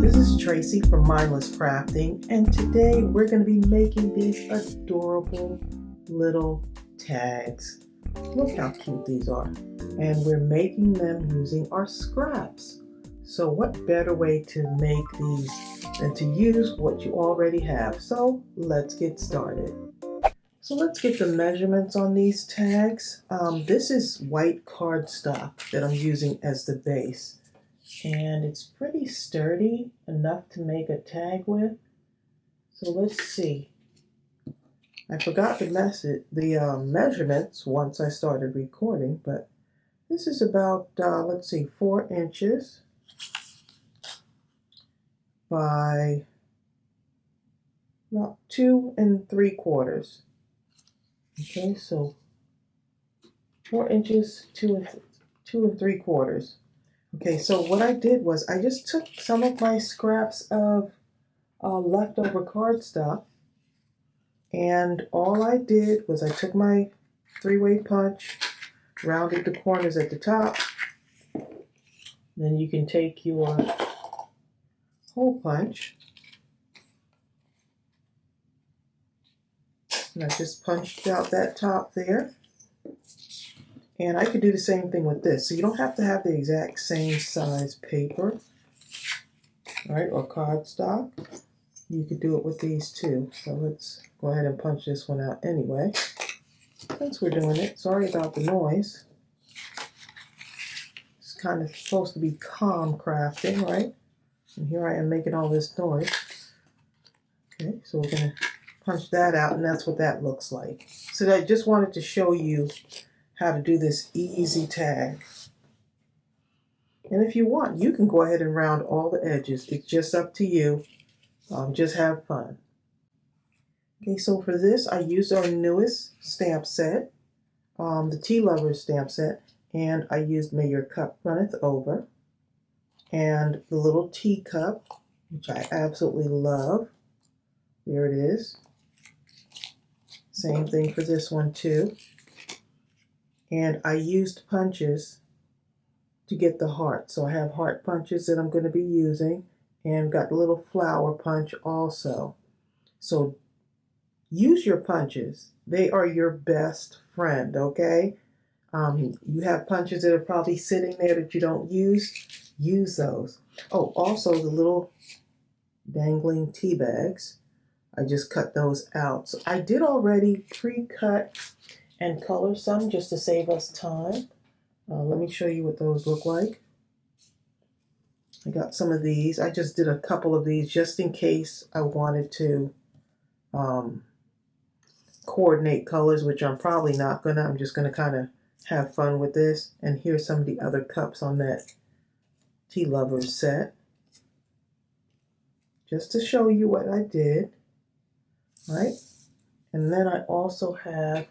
This is Tracey from Mindless Crafting, and today we're going to be making these adorable little tags. Look how cute these are. And we're making them using our scraps. So what better way to make these than to use what you already have? So let's get started. So let's get the measurements on these tags. This is white cardstock that I'm using as the base. And it's pretty sturdy enough to make a tag with. So let's see. I forgot the measurements once I started recording, but this is about, 4 inches by about 2 3/4. Okay, so 4 inches, 2 3/4. Okay, so what I did was I just took some of my scraps of leftover cardstock, and all I did was I took my 3-way punch, rounded the corners at the top. Then you can take your hole punch, and I just punched out that top there. And I could do the same thing with this. So you don't have to have the exact same size paper, right, or cardstock. You could do it with these too. So let's go ahead and punch this one out anyway, since we're doing it. Sorry about the noise. It's kind of supposed to be calm crafting, right? And here I am making all this noise. Okay, so we're gonna punch that out, and that's what that looks like. So I just wanted to show you how to do this easy tag. And if you want, you can go ahead and round all the edges. It's just up to you. Just have fun. Okay, so for this, I used our newest stamp set, the Tea Lovers stamp set, and I used May Your Cup Runneth Over, and the little teacup, which I absolutely love. There it is. Same thing for this one too. And I used punches to get the heart. So I have heart punches that I'm going to be using, and got the little flower punch also. So use your punches. They are your best friend, okay? You have punches that are probably sitting there that you don't use those. Oh, also the little dangling tea bags. I just cut those out. So I did already pre-cut and color some just to save us time. Let me show you what those look like. I got some of these. I just did a couple of these just in case I wanted to coordinate colors, which I'm probably not gonna. I'm just gonna kind of have fun with this. And here's some of the other cups on that Tea Lovers set, just to show you what I did, right? And then I also have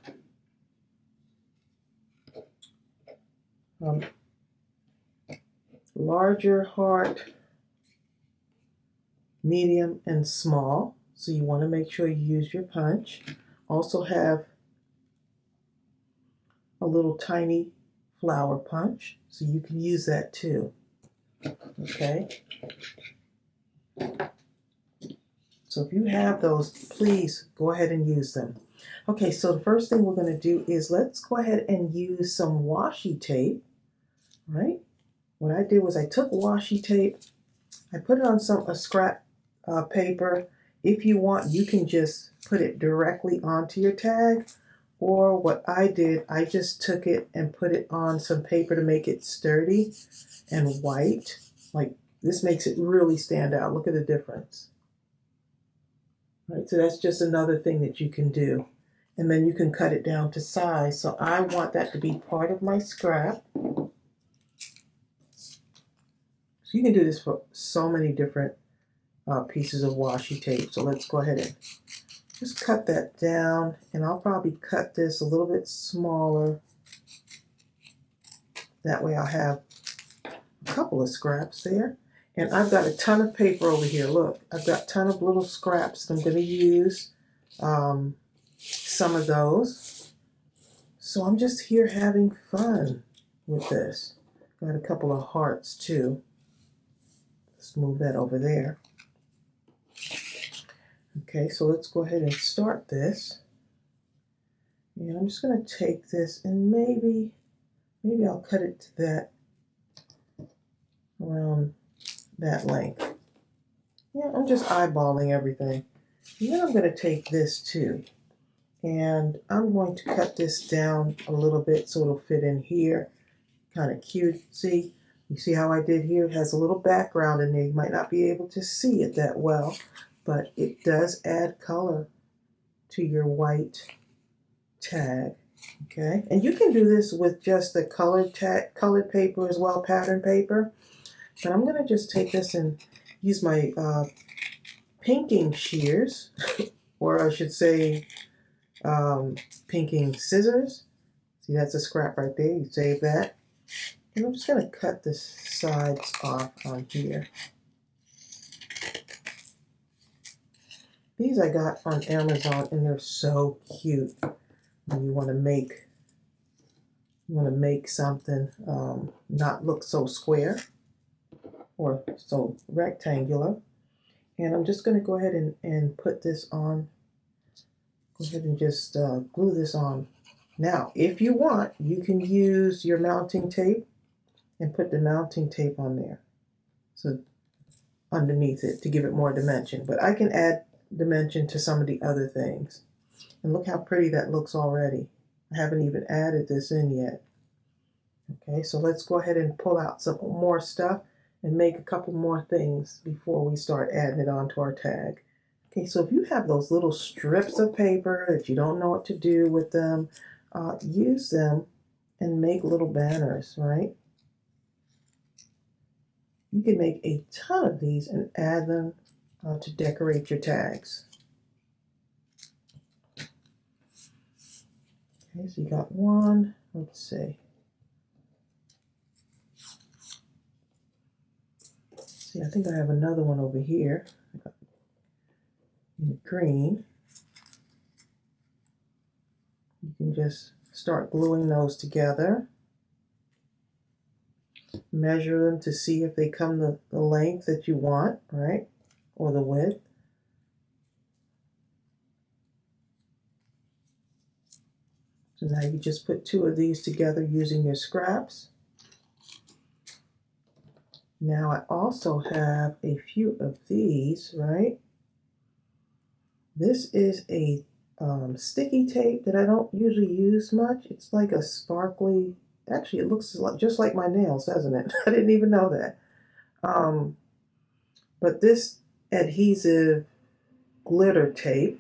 larger heart, medium, and small. So you want to make sure you use your punch. Also have a little tiny flower punch, so you can use that too. Okay. So if you have those, please go ahead and use them. Okay, so the first thing we're going to do is let's go ahead and use some washi tape, right? What I did was I took washi tape, I put it on a scrap paper. If you want, you can just put it directly onto your tag, or what I did, I just took it and put it on some paper to make it sturdy and white. Like, this makes it really stand out. Look at the difference. Right, so that's just another thing that you can do. And then you can cut it down to size. So I want that to be part of my scrap. So you can do this for so many different pieces of washi tape. So let's go ahead and just cut that down. And I'll probably cut this a little bit smaller. That way I'll have a couple of scraps there. And I've got a ton of paper over here. Look, I've got a ton of little scraps that I'm going to use. Some of those. So I'm just here having fun with this. Got a couple of hearts too. Let's move that over there. Okay, so let's go ahead and start this. And I'm just going to take this and maybe I'll cut it to that, around that length. Yeah, I'm just eyeballing everything. And then I'm going to take this too. And I'm going to cut this down a little bit so it'll fit in here. Kind of cute. See? You see how I did here? It has a little background in there. You might not be able to see it that well, but it does add color to your white tag. Okay, and you can do this with just the colored paper as well, pattern paper. But I'm going to just take this and use my pinking shears, or I should say pinking scissors. See, that's a scrap right there. You save that. And I'm just going to cut the sides off on here. These I got on Amazon, and they're so cute. When you want to make something not look so square or so rectangular. And I'm just going to go ahead and put this on. Go ahead and just glue this on. Now, if you want, you can use your mounting tape and put the mounting tape on there, so underneath it, to give it more dimension. But I can add dimension to some of the other things. And look how pretty that looks already. I haven't even added this in yet. Okay, so let's go ahead and pull out some more stuff and make a couple more things before we start adding it onto our tag. Okay, so if you have those little strips of paper that you don't know what to do with them, use them and make little banners, right? You can make a ton of these and add them to decorate your tags. Okay, so you got one, let's see. See, I think I have another one over here in green. You can just start gluing those together. Measure them to see if they come the length that you want, right? Or the width. So now you just put two of these together using your scraps. Now I also have a few of these, right? This is a sticky tape that I don't usually use much. It's like a sparkly, actually it looks just like my nails, doesn't it? I didn't even know that. But this adhesive glitter tape,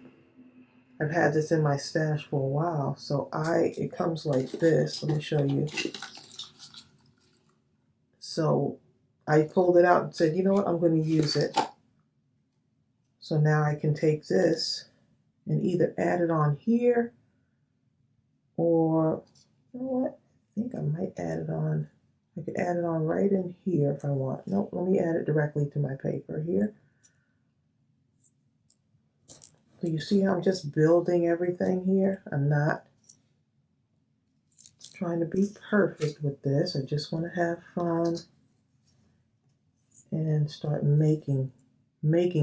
I've had this in my stash for a while, so it comes like this. Let me show you. So I pulled it out and said, you know what, I'm going to use it. So now I can take this and either add it on here, or, you know what, I think I might add it on. I could add it on right in here if I want. Nope, let me add it directly to my paper here. So you see how I'm just building everything here? I'm not trying to be perfect with this. I just want to have fun and start making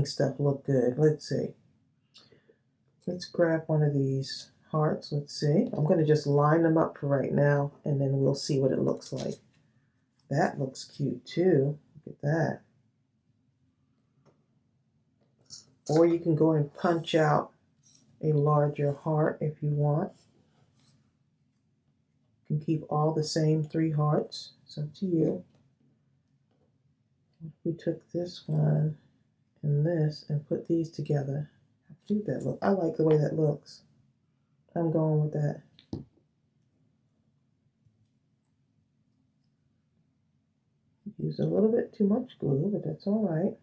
stuff look good. Let's see. Let's grab one of these hearts. Let's see. I'm going to just line them up for right now, and then we'll see what it looks like. That looks cute too. Look at that. Or you can go and punch out a larger heart if you want. You can keep all the same 3 hearts. It's up to you. If we took this one and this and put these together, how cute that look. I like the way that looks. I'm going with that. Used a little bit too much glue, but that's all right.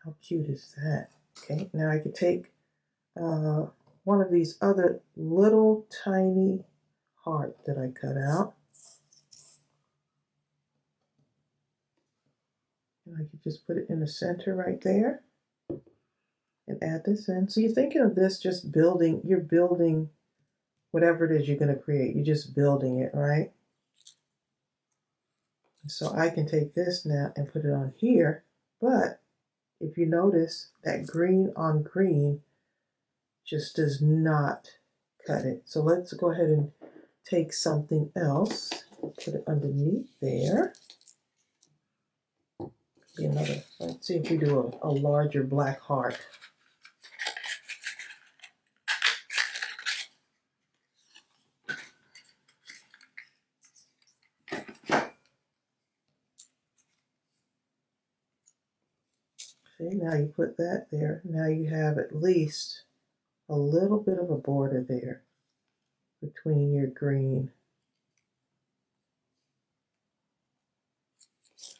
How cute is that? Okay, now I could take one of these other little tiny hearts that I cut out. And I could just put it in the center right there and add this in. So you're thinking of this just building, you're building whatever it is you're going to create. You're just building it, right? So I can take this now and put it on here, but if you notice that green on green just does not cut it. So let's go ahead and take something else and put it underneath there. Be another, let's see if we do a larger black heart. See, now you put that there. Now you have at least a little bit of a border there between your green.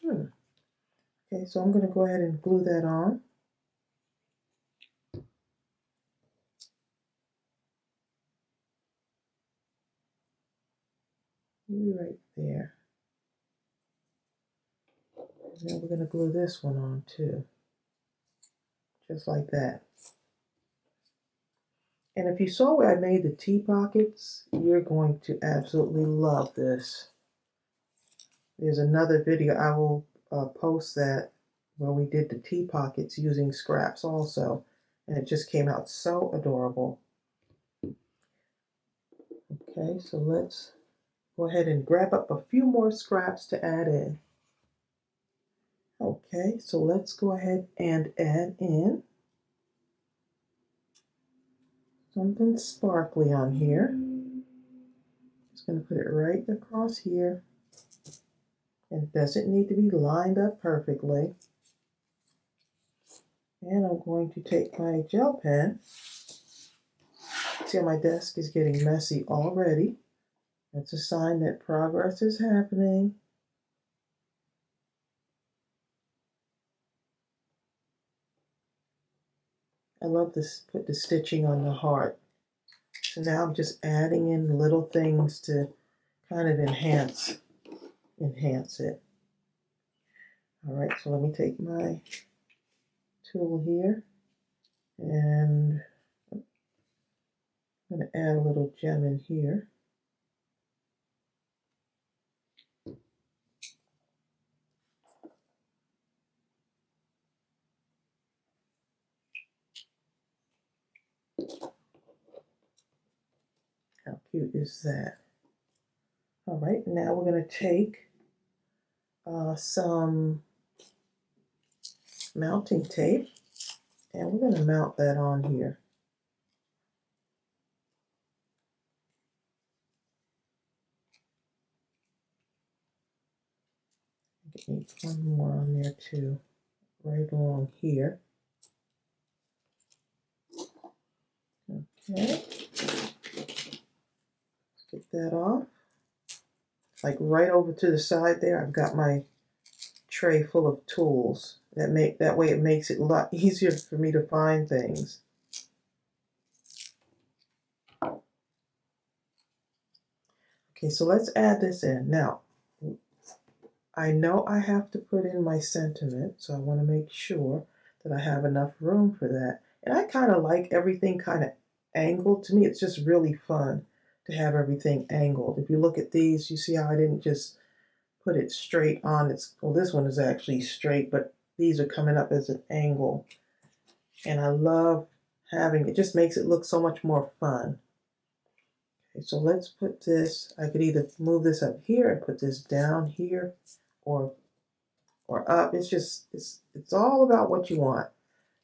Okay, so I'm going to go ahead and glue that on. Maybe right there. And then we're going to glue this one on too. Just like that. And if you saw where I made the tea pockets, you're going to absolutely love this. There's another video, I will post that, where we did the tea pockets using scraps also. And it just came out so adorable. Okay, so let's go ahead and grab up a few more scraps to add in. Okay, so let's go ahead and add in something sparkly on here. Just going to put it right across here. And it doesn't need to be lined up perfectly. And I'm going to take my gel pen. See how my desk is getting messy already. That's a sign that progress is happening. I love this, put the stitching on the heart. So now I'm just adding in little things to kind of enhance it. All right, so let me take my tool here and I'm going to add a little gem in here. How cute is that? All right, now we're going to take some mounting tape and we're going to mount that on here. I need one more on there too, right along here. Okay, let's get that off. Like right over to the side there, I've got my tray full of tools. That way it makes it a lot easier for me to find things. Okay, so let's add this in. Now, I know I have to put in my sentiment, so I want to make sure that I have enough room for that. And I kind of like everything kind of angled. To me, it's just really fun to have everything angled. If you look at these, you see how I didn't just put it straight on. Well, this one is actually straight, but these are coming up as an angle. And I love having it. Just makes it look so much more fun. Okay, so let's put this, I could either move this up here and put this down here or up. It's all about what you want.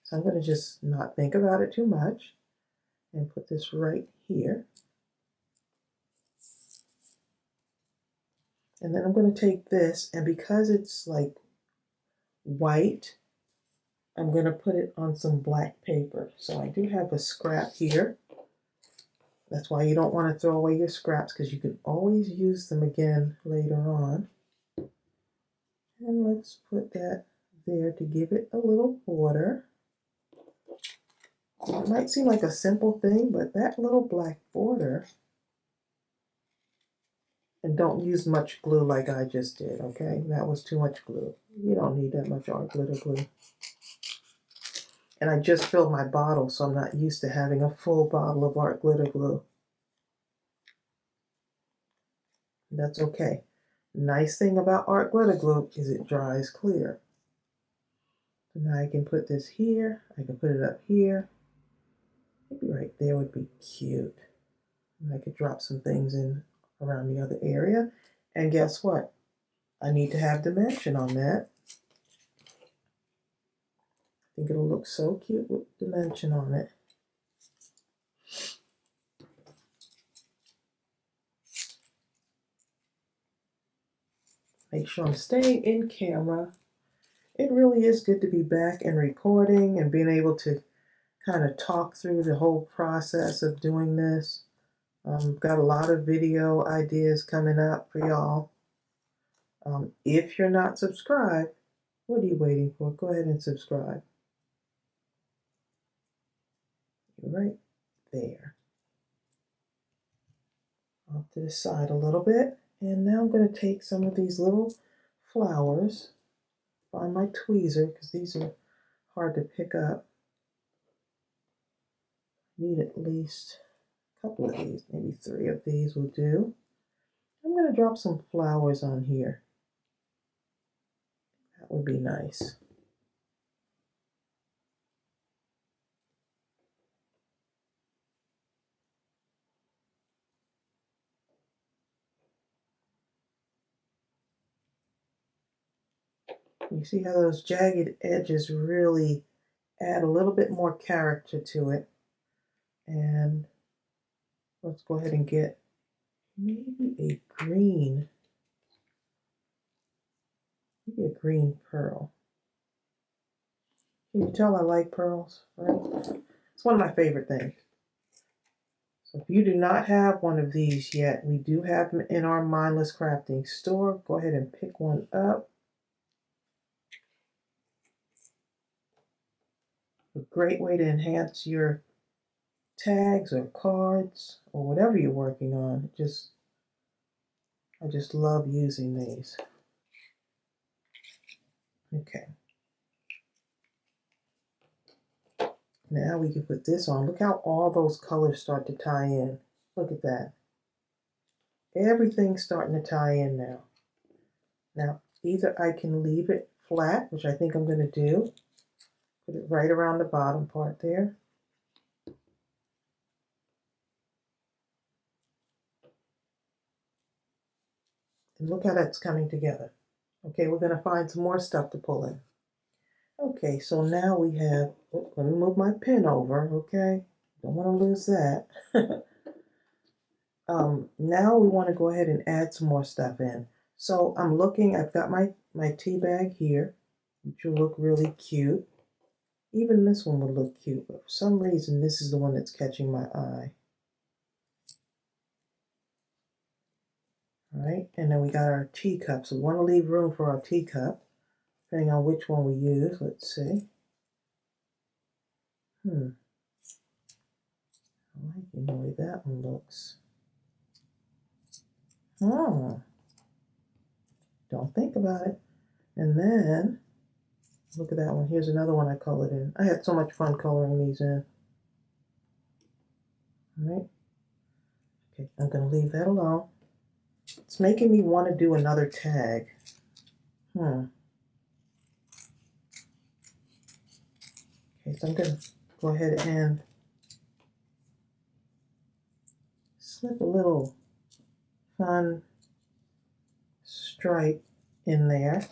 So I'm going to just not think about it too much and put this right here. And then I'm going to take this, and because it's like white, I'm going to put it on some black paper. So I do have a scrap here. That's why you don't want to throw away your scraps, because you can always use them again later on. And let's put that there to give it a little border. It might seem like a simple thing, but that little black border, and don't use much glue like I just did, okay? That was too much glue. You don't need that much art glitter glue. And I just filled my bottle, so I'm not used to having a full bottle of art glitter glue. That's okay. Nice thing about art glitter glue is it dries clear. So now I can put this here. I can put it up here. Maybe right there would be cute. And I could drop some things in around the other area. And guess what? I need to have dimension on that. I think it'll look so cute with dimension on it. Make sure I'm staying in camera. It really is good to be back and recording and being able to kind of talk through the whole process of doing this. Got a lot of video ideas coming up for y'all. If you're not subscribed, what are you waiting for? Go ahead and subscribe. You're right there. Off to the side a little bit. And now I'm going to take some of these little flowers, find my tweezer, because these are hard to pick up. Need at least a couple of these, maybe 3 of these will do. I'm going to drop some flowers on here. That would be nice. You see how those jagged edges really add a little bit more character to it. And let's go ahead and get maybe a green pearl. Can you tell I like pearls, right? It's one of my favorite things. So if you do not have one of these yet, we do have them in our Mindless Crafting store. Go ahead and pick one up. A great way to enhance your tags or cards or whatever you're working on. I just love using these. Okay. Now we can put this on. Look how all those colors start to tie in. Look at that. Everything's starting to tie in now. Now, either I can leave it flat, which I think I'm going to do. Put it right around the bottom part there. And look how that's coming together. Okay, we're going to find some more stuff to pull in. Okay, so now we have, let me move my pen over, okay? Don't want to lose that. Now we want to go ahead and add some more stuff in. So I'm looking, I've got my tea bag here, which will look really cute. Even this one would look cute, but for some reason this is the one that's catching my eye. All right, and then we got our teacups. We want to leave room for our teacup, depending on which one we use. Let's see. I like the way that one looks. Oh, don't think about it. And then, look at that one. Here's another one I colored in. I had so much fun coloring these in. All right. Okay, I'm going to leave that alone. It's making me want to do another tag. Okay, so I'm going to go ahead and slip a little fun stripe in there.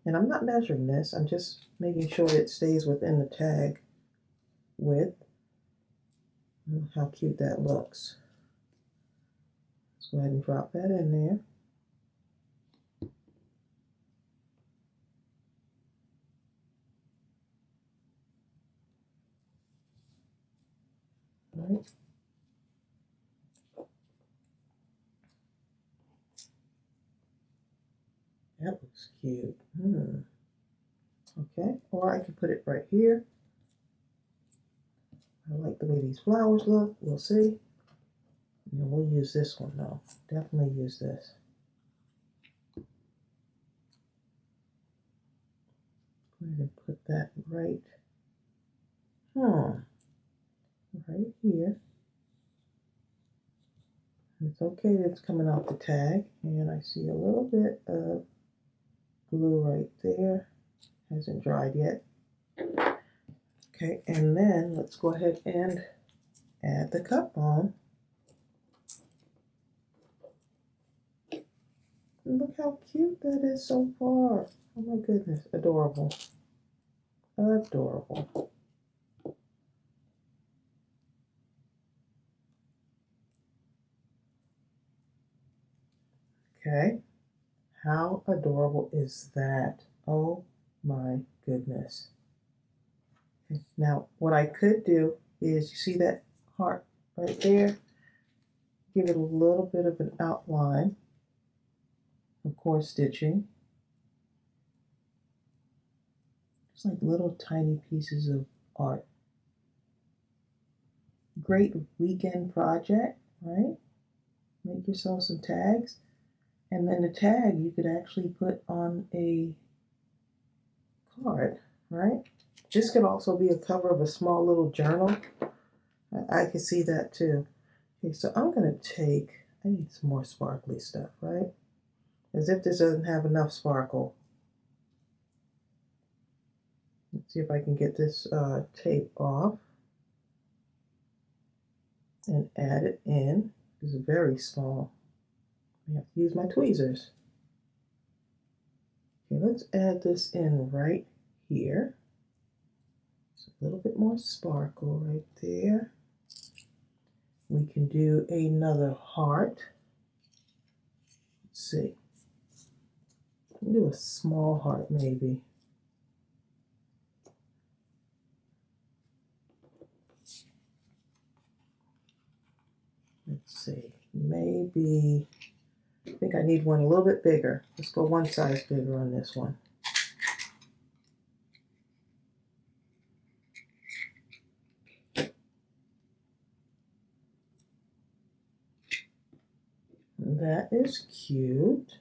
And I'm not measuring this. I'm just making sure it stays within the tag width. Look how cute that looks. Let's go ahead and drop that in there. All right. That looks cute. Okay, or I can put it right here. I like the way these flowers look. We'll see. And we'll use this one though. Definitely use this. Go ahead and put that right here. It's okay that it's coming off the tag, and I see a little bit of glue right there. Hasn't dried yet. Okay, and then let's go ahead and add the cup on. And look how cute that is so far. Oh my goodness, adorable. Adorable. Okay, how adorable is that? Oh my goodness. Now, what I could do is, you see that heart right there? Give it a little bit of an outline, of course, stitching. Just like little tiny pieces of art. Great weekend project, right? Make yourself some tags. And then the tag you could actually put on a card, right? This could also be a cover of a small little journal. I can see that too. Okay, so I'm going to take, I need some more sparkly stuff, right? As if this doesn't have enough sparkle. Let's see if I can get this tape off and add it in. It's very small. I have to use my tweezers. Okay, let's add this in right here. Just a little bit more sparkle right there. We can do another heart. Let's see. Do a small heart maybe. Let's see. Maybe, I think I need one a little bit bigger. Let's go one size bigger on this one. That is cute.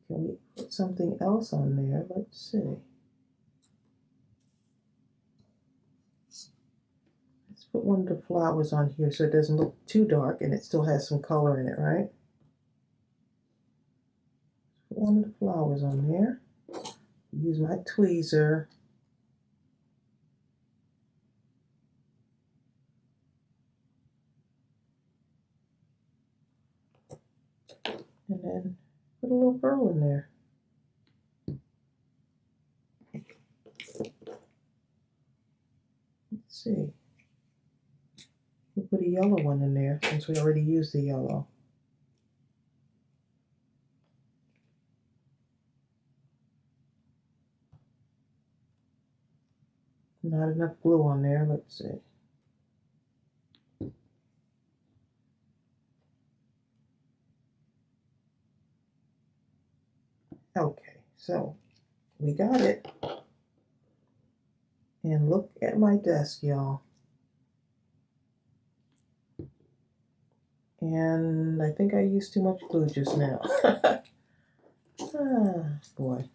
Can we put something else on there? Let's see. Let's put one of the flowers on here so it doesn't look too dark and it still has some color in it, right? Put one of the flowers on there. Use my tweezer. And then put a little pearl in there. Let's see. We'll put a yellow one in there since we already used the yellow. Not enough glue on there. Let's see. Okay, so we got it. And look at my desk, y'all. And I think I used too much glue just now. Ah, boy.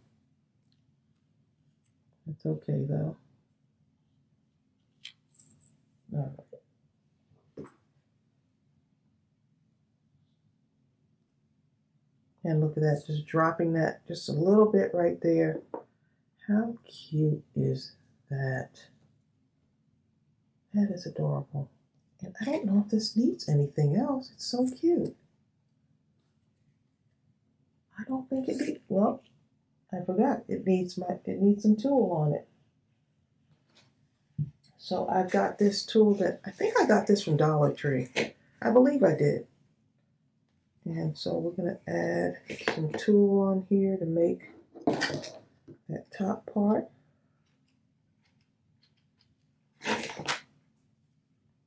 It's okay though. All right. And look at that, just dropping that just a little bit right there. How cute is that? That is adorable. And I don't know if this needs anything else. It's so cute. I don't think it needs, well, I forgot. It needs some tulle on it. So I've got this tulle that, I think I got this from Dollar Tree. I believe I did. And so we're going to add some tulle on here to make that top part.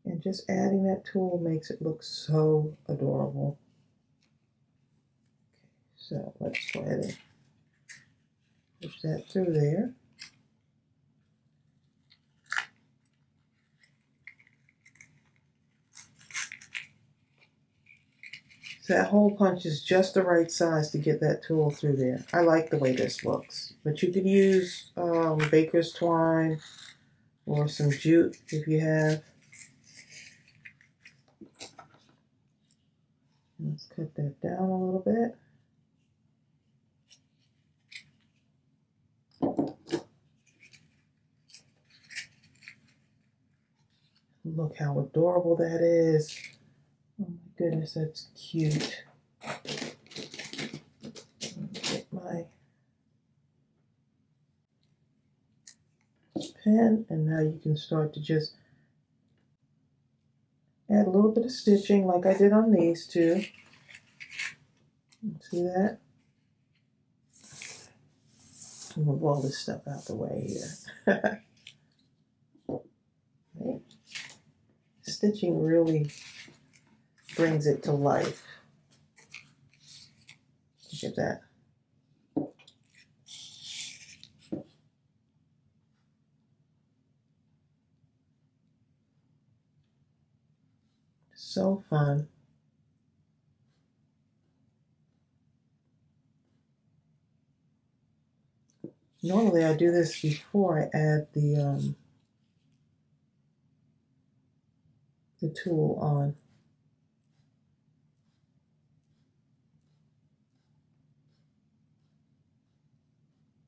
And just adding that tulle makes it look so adorable. Okay, so let's go ahead and push that through there. So that hole punch is just the right size to get that tulle through there. I like the way this looks. But you could use baker's twine or some jute if you have. Let's cut that down a little bit. Look how adorable that is. Oh my goodness, that's cute. Get my pen, and now you can start to just add a little bit of stitching like I did on these two. See that? Move all this stuff out the way here. Right. Stitching really brings it to life. Look at that. So fun. Normally I do this before I add the tool on.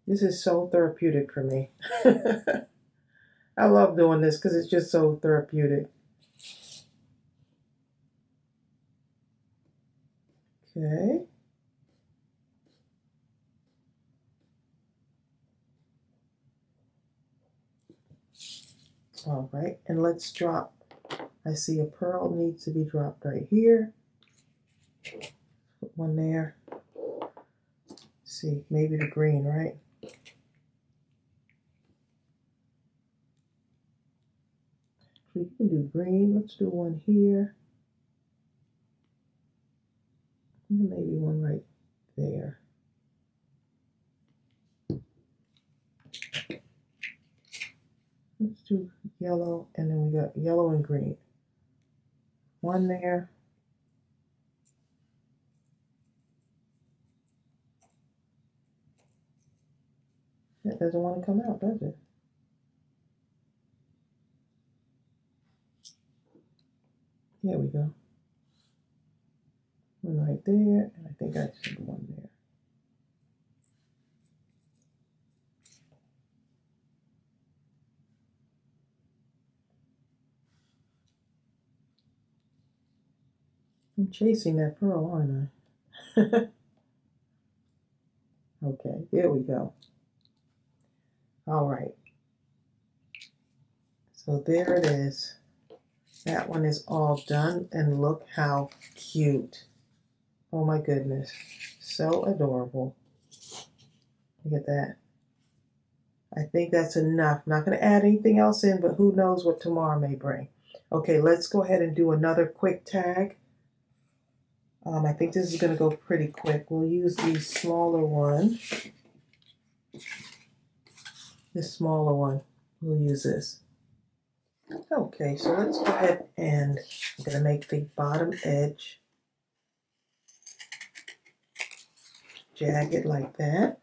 This is so therapeutic for me. I love doing this because it's just so therapeutic. Okay. All right, and let's drop. I see a pearl needs to be dropped right here. Put one there. Let's see, maybe the green, right? We can do green. Let's do one here. And maybe one right there. Let's do yellow, and then we got yellow and green. One there. That doesn't want to come out, does it? There we go. One right there, and I think I should do one there. I'm chasing that pearl, aren't I? Okay, there we go. All right. So there it is. That one is all done, and look how cute. Oh my goodness. So adorable. Look at that. I think that's enough. I'm not going to add anything else in, but who knows what tomorrow may bring. Okay, let's go ahead and do another quick tag. I think this is going to go pretty quick. We'll use the smaller one. This smaller one. We'll use this. Okay, so let's go ahead and I'm going to make the bottom edge jagged like that.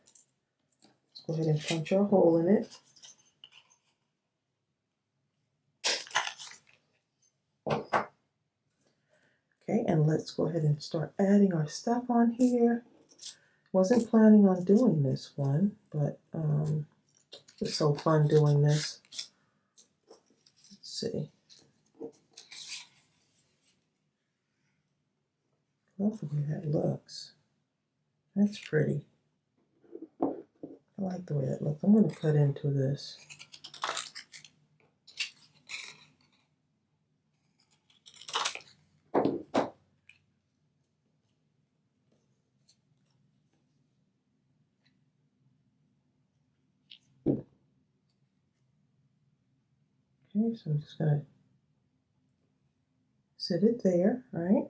Let's go ahead and punch our hole in it. Okay, and let's go ahead and start adding our stuff on here. Wasn't planning on doing this one, but it's so fun doing this. Let's see. Love the way that looks. That's pretty. I like the way that looks. I'm going to cut into this. Okay, so I'm just going to sit it there, right?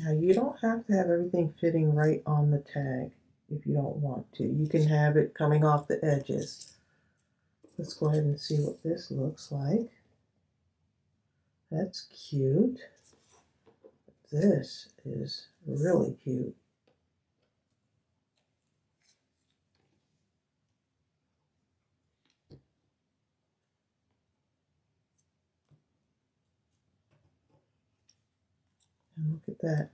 Now you don't have to have everything fitting right on the tag if you don't want to. You can have it coming off the edges. Let's go ahead and see what this looks like. That's cute. This is really cute. And look at that.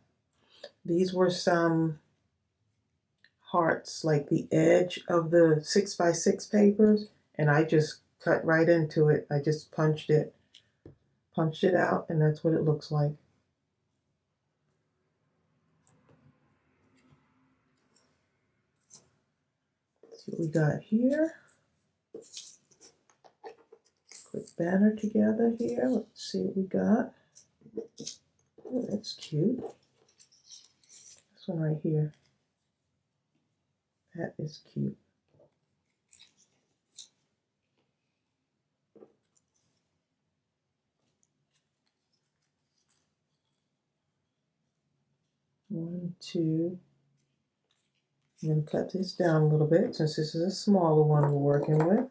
These were some hearts, like the edge of the 6x6 papers, and I just cut right into it. I just punched it out, and that's what it looks like. Let's see what we got here. Quick banner together here. Let's see what we got. Oh, that's cute. This one right here. That is cute. One, two. I'm going to cut this down a little bit since this is a smaller one we're working with.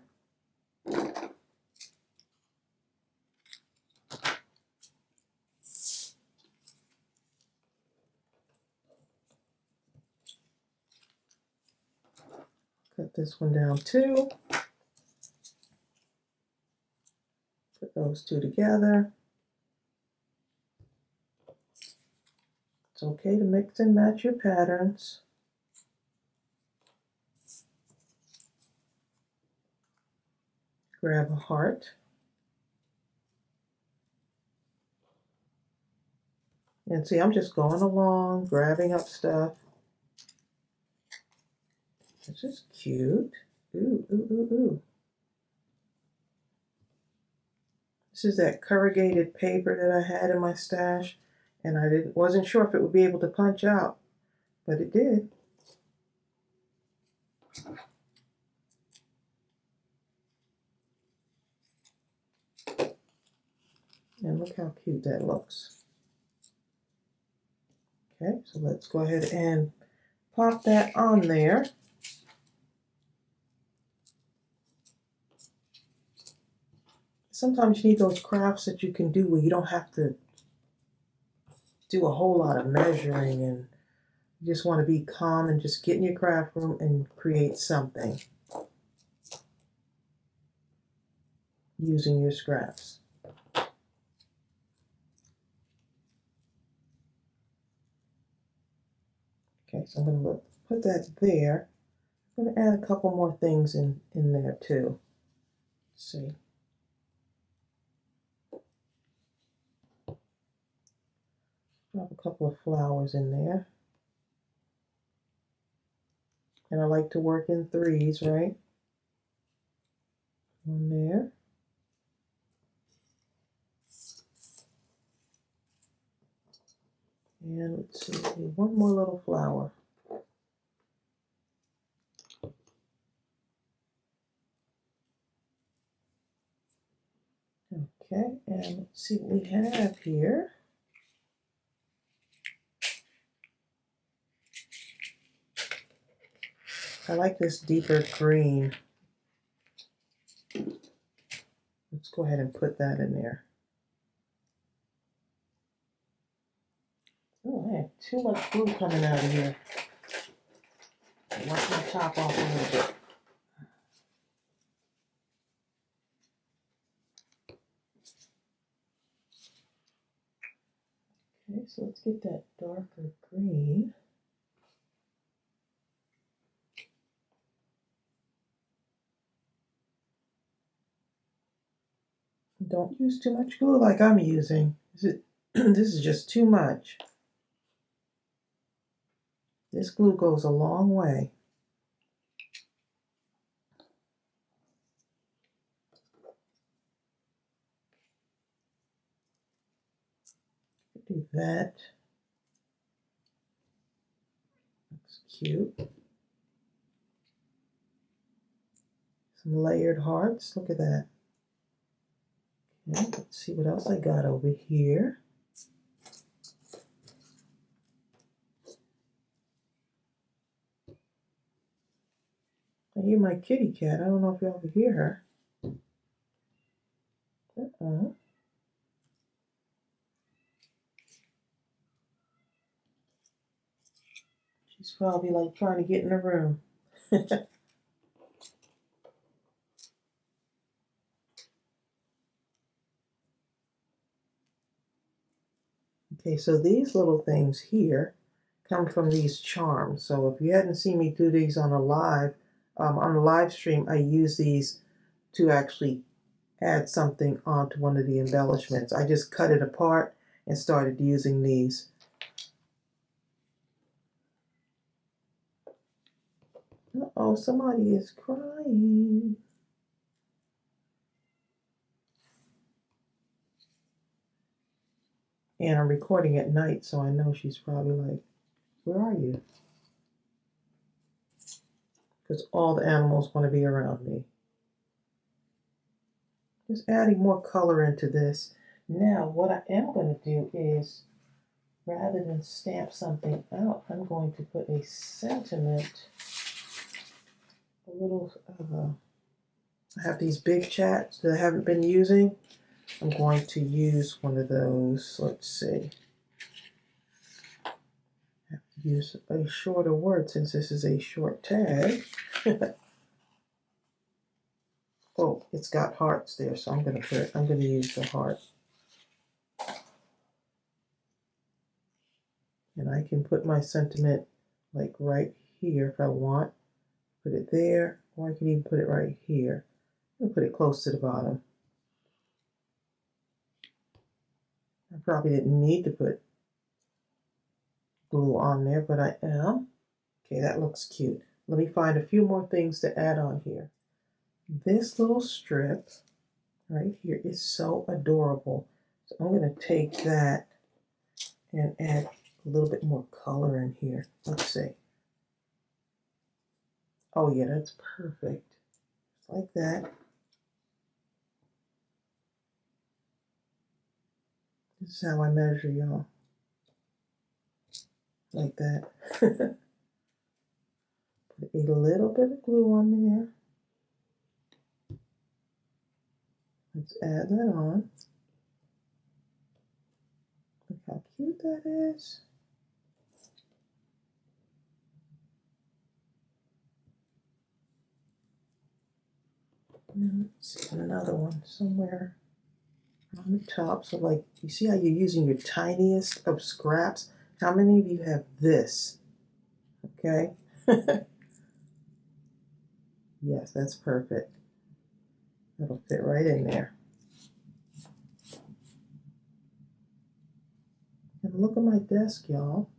Cut this one down too. Put those two together. It's okay to mix and match your patterns. Grab a heart. And see, I'm just going along, grabbing up stuff. This is cute. Ooh, ooh, ooh, ooh. This is that corrugated paper that I had in my stash, and I wasn't sure if it would be able to punch out, but it did. And look how cute that looks. Okay, so let's go ahead and pop that on there. Sometimes you need those crafts that you can do where you don't have to do a whole lot of measuring, and you just want to be calm and just get in your craft room and create something using your scraps. Okay, so I'm going to put that there. I'm going to add a couple more things in there too. Let's see. Drop a couple of flowers in there. And I like to work in threes, right? One there. And let's see, one more little flower. Okay, and let's see what we have here. I like this deeper green. Let's go ahead and put that in there. Oh, I have too much glue coming out of here. I want my top off a little bit. Okay, so let's get that darker green. Don't use too much glue like I'm using. This is just too much. This glue goes a long way. Do that. Looks cute. Some layered hearts. Look at that. Okay, let's see what else I got over here. I hear my kitty cat. I don't know if y'all can hear her. She's probably like trying to get in the room. Okay, so these little things here come from these charms. So if you hadn't seen me do these on a live stream, I use these to actually add something onto one of the embellishments. I just cut it apart and started using these. Uh-oh, somebody is crying. And I'm recording at night, so I know she's probably like, where are you? Because all the animals want to be around me. Just adding more color into this. Now, what I am going to do is, rather than stamp something out, I'm going to put a sentiment, a little, I have these big chats that I haven't been using. I'm going to use one of those. Let's see. I have to use a shorter word since this is a short tag. Oh, it's got hearts there, so I'm going to use the heart. And I can put my sentiment like right here if I want. Put it there, or I can even put it right here. I'll put it close to the bottom. I probably didn't need to put glue on there, but I am. Okay, that looks cute. Let me find a few more things to add on here. This little strip right here is so adorable. So I'm going to take that and add a little bit more color in here. Let's see. Oh yeah, that's perfect. Just like that. This is how I measure, y'all. Like that. Put a little bit of glue on there. Let's add that on. Look how cute that is. And let's see, another one somewhere on the top. So like, you see how you're using your tiniest of scraps? How many of you have this? Okay. Yes, that's perfect. That'll fit right in there. And look at my desk, y'all.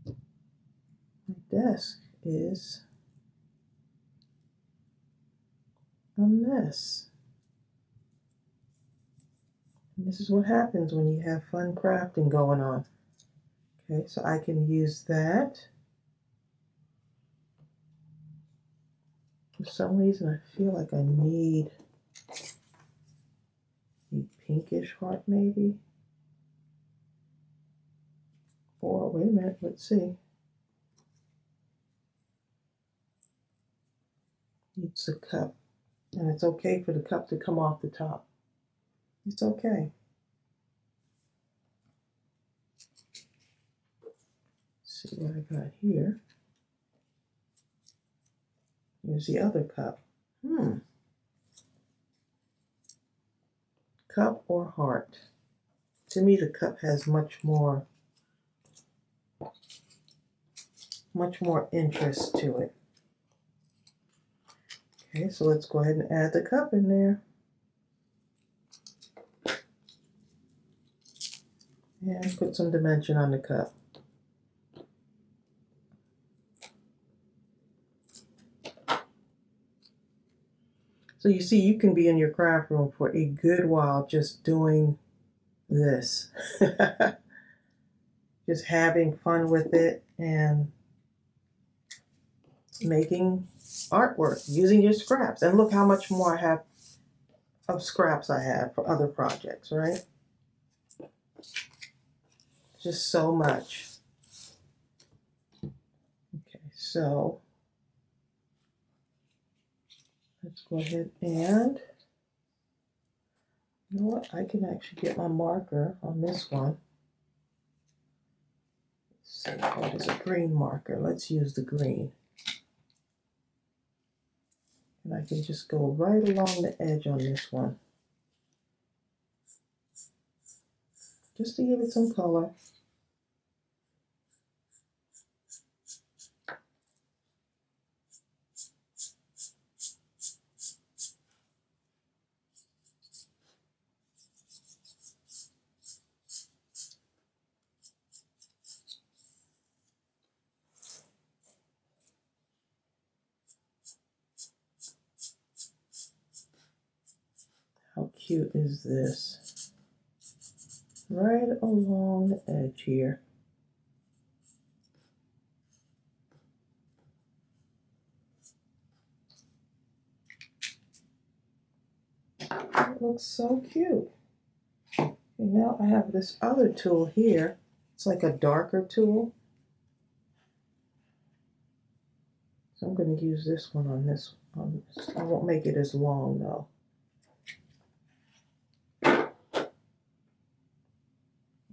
My desk is a mess. And this is what happens when you have fun crafting going on. Okay, so I can use that. For some reason, I feel like I need a pinkish heart, maybe. Or, wait a minute, let's see. It's a cup. And it's okay for the cup to come off the top. It's okay. Let's see what I got here. Here's the other cup. Cup or heart? To me, the cup has much more interest to it. Okay, so let's go ahead and add the cup in there. And put some dimension on the cup. So you see, you can be in your craft room for a good while just doing this. Just having fun with it and making artwork, using your scraps. And look how much more I have of scraps I have for other projects, right? Just so much. Okay, so let's go ahead and, you know what? I can actually get my marker on this one. Let's see, what is a green marker? Let's use the green. And I can just go right along the edge on this one. just to give it some color. How cute is this? Right along the edge here. It looks so cute. And now I have this other tool here. It's like a darker tool. So I'm going to use this one on this. I won't make it as long though.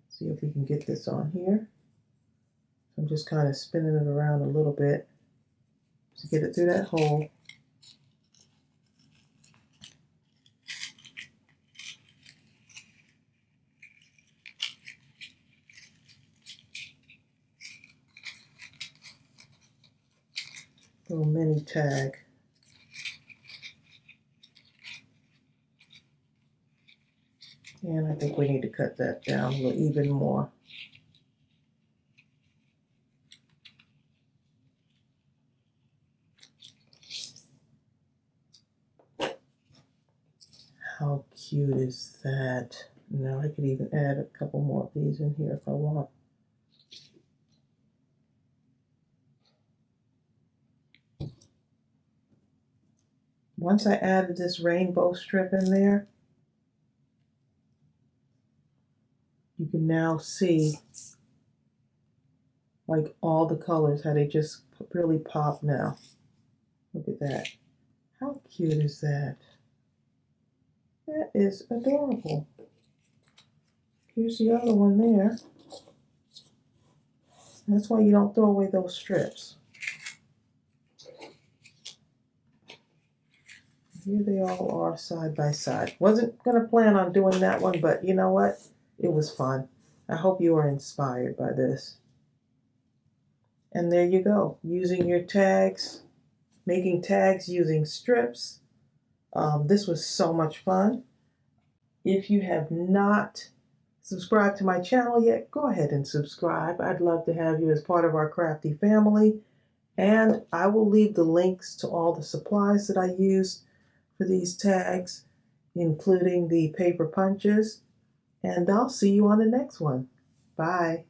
See if we can get this on here. I'm just kind of spinning it around a little bit to get it through that hole. Little mini tag. And I think we need to cut that down a little even more. How cute is that? Now I could even add a couple more of these in here if I want. Once I added this rainbow strip in there, you can now see like all the colors, how they just really pop now. Look at that. How cute is that? That is adorable. Here's the other one there. That's why you don't throw away those strips. Here they all are side by side. Wasn't going to plan on doing that one, but you know what? It was fun. I hope you are inspired by this. And there you go. Using your tags, making tags using strips. This was so much fun. If you have not subscribed to my channel yet, go ahead and subscribe. I'd love to have you as part of our crafty family. And I will leave the links to all the supplies that I used for these tags, including the paper punches. And I'll see you on the next one. Bye.